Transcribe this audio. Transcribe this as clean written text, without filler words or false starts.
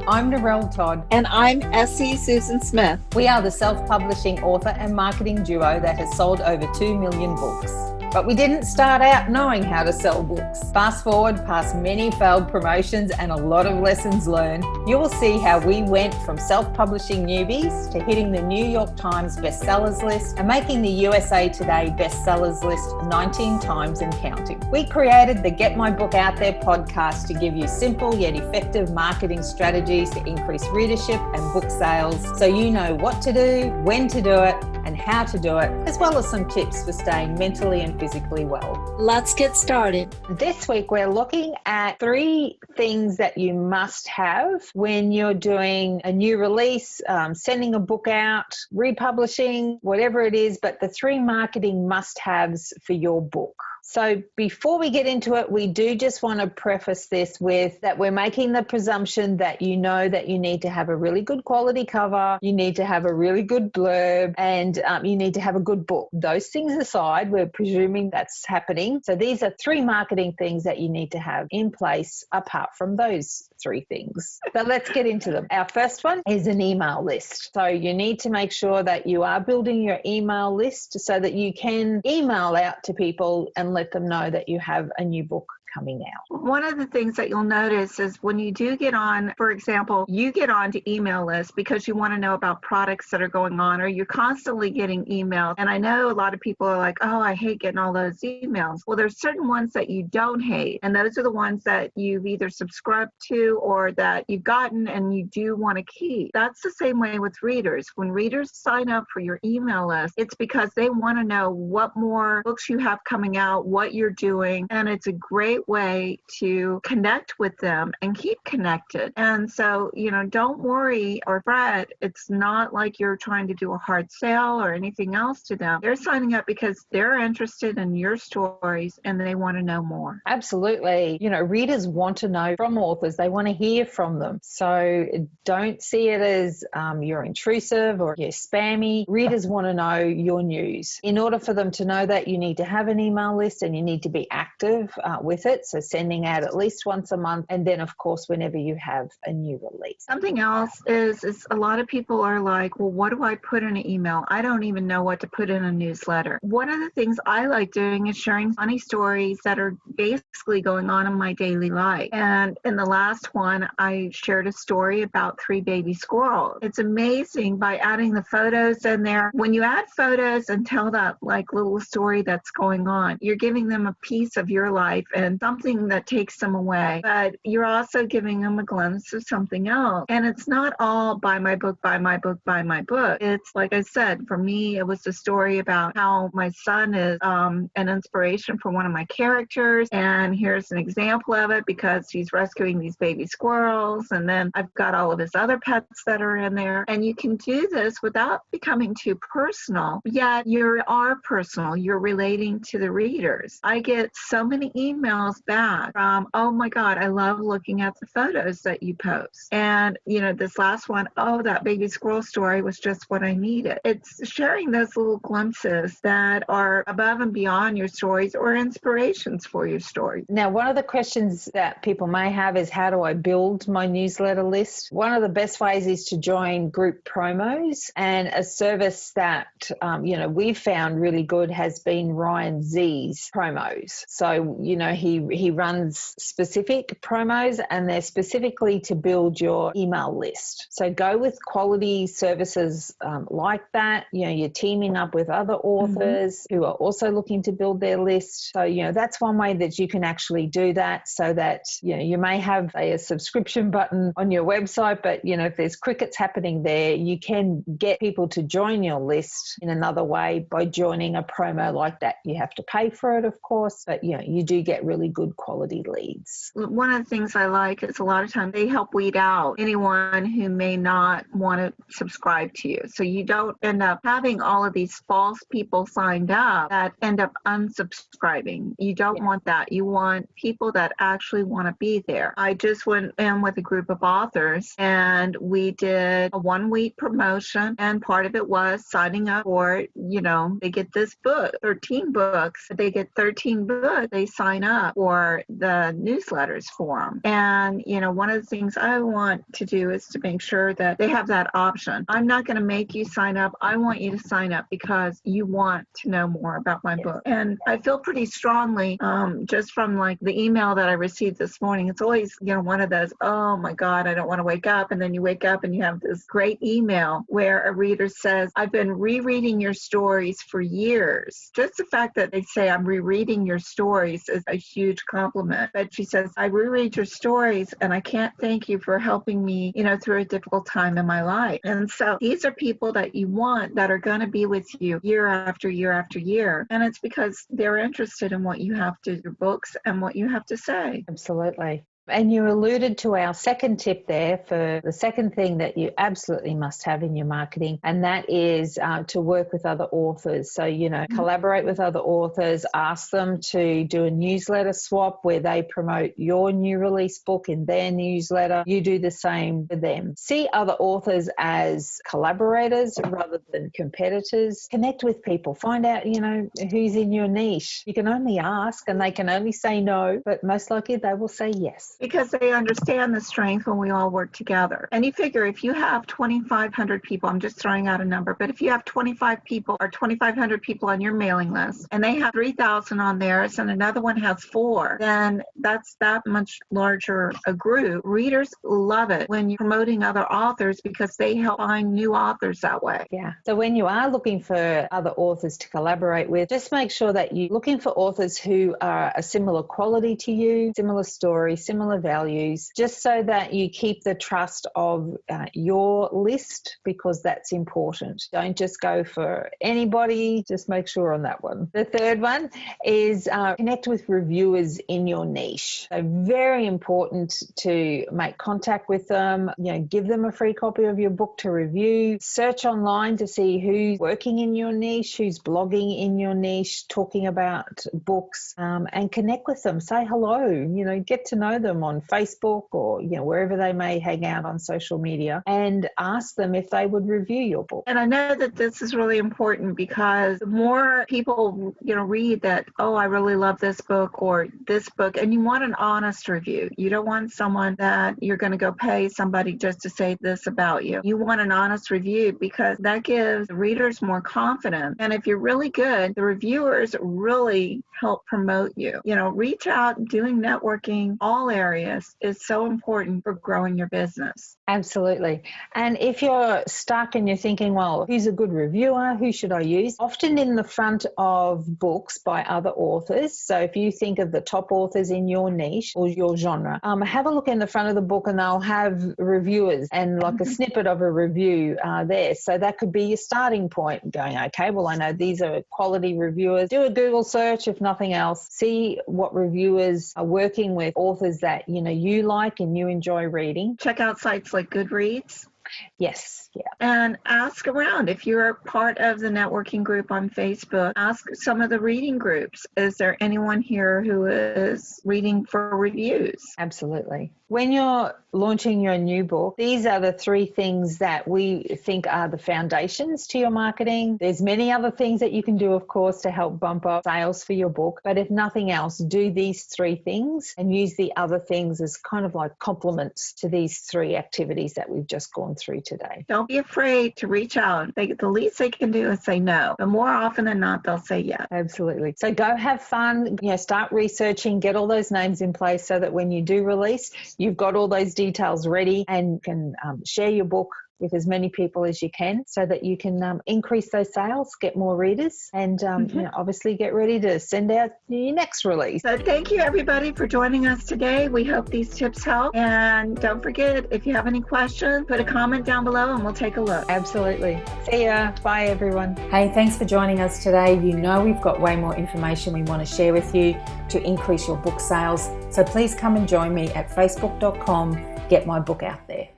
I'm Narelle Todd. And I'm Essie Susan Smith. We are the self-publishing author and marketing duo that has sold over 2 million books. But we didn't start out knowing how to sell books. Fast forward past many failed promotions and a lot of lessons learned, you will see how we went from self-publishing newbies to hitting the New York Times bestsellers list and making the USA Today bestsellers list 19 times and counting. We created the Get My Book Out There podcast to give you simple yet effective marketing strategies to increase readership and book sales, so you know what to do, when to do it, and how to do it, as well as some tips for staying mentally and physically well. Let's get started. This week we're looking at 3 things that you must have when you're doing a new release, sending a book out, republishing, whatever it is, but the 3 marketing must-haves for your book. So before we get into it, we do just want to preface this with that we're making the presumption that you know that you need to have a really good quality cover, you need to have a really good blurb, and you need to have a good book. Those things aside, we're presuming that's happening. So these are 3 marketing things that you need to have in place apart from those 3 things. So let's get into them. Our first one is an email list. So you need to make sure that you are building your email list so that you can email out to people and let them know that you have a new book coming out. One of the things that you'll notice is when you do get on, for example, you get onto email lists because you want to know about products that are going on, or you're constantly getting emails. And I know a lot of people are like, oh, I hate getting all those emails. Well, there's certain ones that you don't hate. And those are the ones that you've either subscribed to or that you've gotten and you do want to keep. That's the same way with readers. When readers sign up for your email list, it's because they want to know what more books you have coming out, what you're doing. And it's a great way to connect with them and keep connected. And so, don't worry or fret. It's not like you're trying to do a hard sale or anything else to them. They're signing up because they're interested in your stories and they want to know more. Absolutely. Readers want to know from authors. They want to hear from them. So don't see it as you're intrusive or you're spammy. Readers want to know your news. In order for them to know that, you need to have an email list and you need to be active with it. So sending out at least once a month, and then of course whenever you have a new release. Something else is a lot of people are like, well, what do I put in an email? I don't even know what to put in a newsletter. One of the things I like doing is sharing funny stories that are basically going on in my daily life. And in the last one, I shared a story about 3 baby squirrels. It's amazing by adding the photos in there. When you add photos and tell that little story that's going on, you're giving them a piece of your life and something that takes them away, but you're also giving them a glimpse of something else. And it's not all buy my book, buy my book, buy my book. It's like I said, for me, it was a story about how my son is an inspiration for one of my characters. And here's an example of it because he's rescuing these baby squirrels. And then I've got all of his other pets that are in there. And you can do this without becoming too personal, yet you are personal. You're relating to the readers. I get so many emails back from, oh my God, I love looking at the photos that you post. And, this last one, oh, that baby squirrel story was just what I needed. It's sharing those little glimpses that are above and beyond your stories or inspirations for your story. Now, one of the questions that people may have is, how do I build my newsletter list? One of the best ways is to join group promos, and a service that, we've found really good has been Ryan Z's promos. So, he runs specific promos and they're specifically to build your email list. So go with quality services like that. You're teaming up with other authors who are also looking to build their list. So, that's one way that you can actually do that, so that, you may have a subscription button on your website, but, if there's crickets happening there, you can get people to join your list in another way by joining a promo like that. You have to pay for it, of course, but, you do get really good quality leads. One of the things I like is a lot of times they help weed out anyone who may not want to subscribe to you. So you don't end up having all of these false people signed up that end up unsubscribing. You don't want that. You want people that actually want to be there. I just went in with a group of authors and we did a 1-week promotion, and part of it was signing up for, they get this book, 13 books. They get 13 books. They sign up for the newsletters for them. And, one of the things I want to do is to make sure that they have that option. I'm not going to make you sign up. I want you to sign up because you want to know more about my book. And I feel pretty strongly, just from like the email that I received this morning, it's always, one of those, oh my God, I don't want to wake up. And then you wake up and you have this great email where a reader says, I've been rereading your stories for years. Just the fact that they say I'm rereading your stories is a huge compliment. But she says, I reread your stories and I can't thank you for helping me, through a difficult time in my life. And so these are people that you want that are going to be with you year after year after year. And it's because they're interested in what you have to, your books and what you have to say. Absolutely. And you alluded to our second tip there for the second thing that you absolutely must have in your marketing, and that is to work with other authors. So, collaborate with other authors, ask them to do a newsletter swap where they promote your new release book in their newsletter. You do the same for them. See other authors as collaborators rather than competitors. Connect with people. Find out, who's in your niche. You can only ask and they can only say no, but most likely they will say yes. Because they understand the strength when we all work together. And you figure if you have 2,500 people, I'm just throwing out a number, but if you have 25 people or 2,500 people on your mailing list and they have 3,000 on theirs and another one has 4, then that's that much larger a group. Readers love it when you're promoting other authors because they help find new authors that way. Yeah. So when you are looking for other authors to collaborate with, just make sure that you're looking for authors who are a similar quality to you, similar story, similar values, just so that you keep the trust of your list, because that's important. Don't just go for anybody, just make sure on that one. The third one is connect with reviewers in your niche. So very important to make contact with them, give them a free copy of your book to review, search online to see who's working in your niche, who's blogging in your niche, talking about books, and connect with them. Say hello, get to know them on Facebook or wherever they may hang out on social media, and ask them if they would review your book. And I know that this is really important because the more people read that, oh, I really love this book or this book, and you want an honest review. You don't want someone that you're going to go pay somebody just to say this about you. You want an honest review because that gives the readers more confidence. And if you're really good, the reviewers really help promote you. Reach out, doing networking, all areas is so important for growing your business. Absolutely. And if you're stuck and you're thinking, well, who's a good reviewer? Who should I use? Often in the front of books by other authors. So if you think of the top authors in your niche or your genre, have a look in the front of the book and they'll have reviewers and like a snippet of a review there. So that could be your starting point, going, okay, well, I know these are quality reviewers. Do a Google search, if nothing else. See what reviewers are working with authors that you like and you enjoy reading. Check out sites like Goodreads. Yes. Yeah. And ask around. If you're part of the networking group on Facebook, ask some of the reading groups. Is there anyone here who is reading for reviews? Absolutely. When you're launching your new book, these are the 3 things that we think are the foundations to your marketing. There's many other things that you can do, of course, to help bump up sales for your book. But if nothing else, do these 3 things and use the other things as kind of like complements to these 3 activities that we've just gone through today. Don't be afraid to reach out. The least they can do is say no. But more often than not, they'll say yes. Absolutely. So go have fun, start researching, get all those names in place so that when you do release, you've got all those details ready and can share your book with as many people as you can so that you can increase those sales, get more readers, and obviously get ready to send out your next release. So thank you, everybody, for joining us today. We hope these tips help. And don't forget, if you have any questions, put a comment down below and we'll take a look. Absolutely. See ya. Bye, everyone. Hey, thanks for joining us today. We've got way more information we want to share with you to increase your book sales. So please come and join me at facebook.com. Get my book out there.